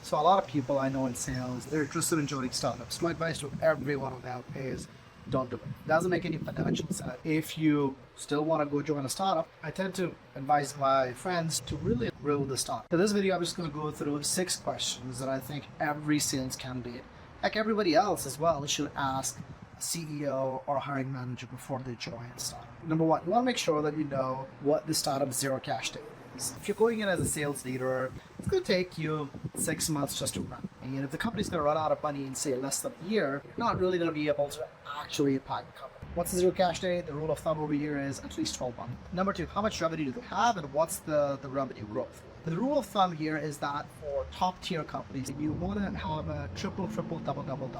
So a lot of people I know in sales, they're interested in joining startups. My advice to every one of them is don't do it. It doesn't make any financial sense. If you still want to go join a startup, I tend to advise my friends to really grow the startup. In this video, I'm just going to go through 6 questions that I think every sales candidate, like everybody else as well, should ask a CEO or a hiring manager before they join a startup. Number 1, you want to make sure that you know what the startup's zero cash date is. If you're going in as a sales leader, it's going to take you 6 months just to run. And if the company's going to run out of money in, say, less than a year, you're not really going to be able to actually impact the company. What's the zero cash date? The rule of thumb over here is at least 12 months. Number 2, how much revenue do they have and what's the revenue growth? The rule of thumb here is that for top tier companies, you want to have a triple, double.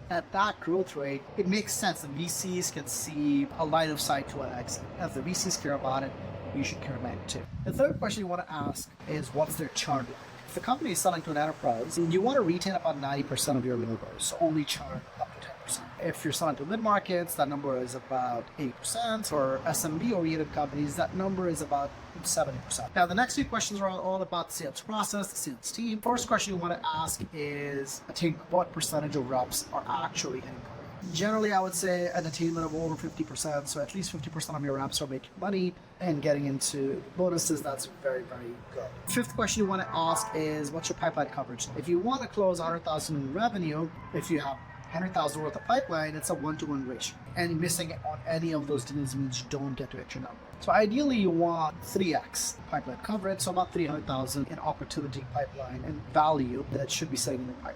At that growth rate, it makes sense. The VCs can see a line of sight to an exit. If the VCs care about it, you should care about it too. The third question you want to ask is what's their churn like? If the company is selling to an enterprise, you want to retain about 90% of your logos, so only churn up to 10%. If you're selling to mid-markets, that number is about 8%. For SMB-oriented companies, that number is about 70%. Now, the next few questions are all about the sales process, the sales team. First question you want to ask is, I think, what percentage of reps are actually hitting quota? Generally, I would say an attainment of over 50%, so at least 50% of your reps are making money and getting into bonuses. That's very, very good. Fifth question you want to ask is, what's your pipeline coverage? If you want to close 100,000 in revenue, if you have 100,000 worth of pipeline, it's a 1-to-1 ratio. And missing on any of those deals means you don't get to hit your number. So ideally, you want 3x pipeline coverage, so about 300,000 in opportunity pipeline and value that should be sitting in the pipeline.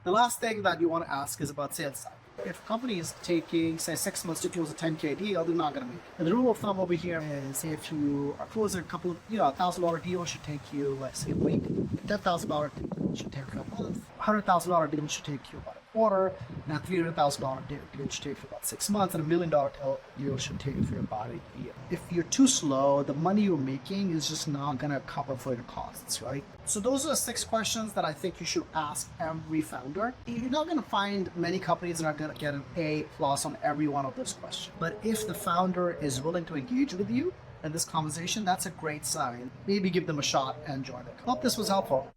The last thing that you want to ask is about sales cycle. If a company is taking, say, 6 months to close a 10K deal, they're not going to make it. And the rule of thumb over here is if you are closing a couple of, $1,000 deal should take you, let's say, a week. $10,000 deal should take you a month. $100,000 deal should take you about a quarter. Now, $300,000 deal should take you about 6 months. And $1 million deal should take you for about a year. If you're too slow, the money you're making is just not going to cover for your costs, right? So those are the 6 questions that I think you should ask every founder. You're not going to find many companies that are going to get an A+ on every one of those questions. But if the founder is willing to engage with you in this conversation, that's a great sign. Maybe give them a shot and join it. Hope this was helpful.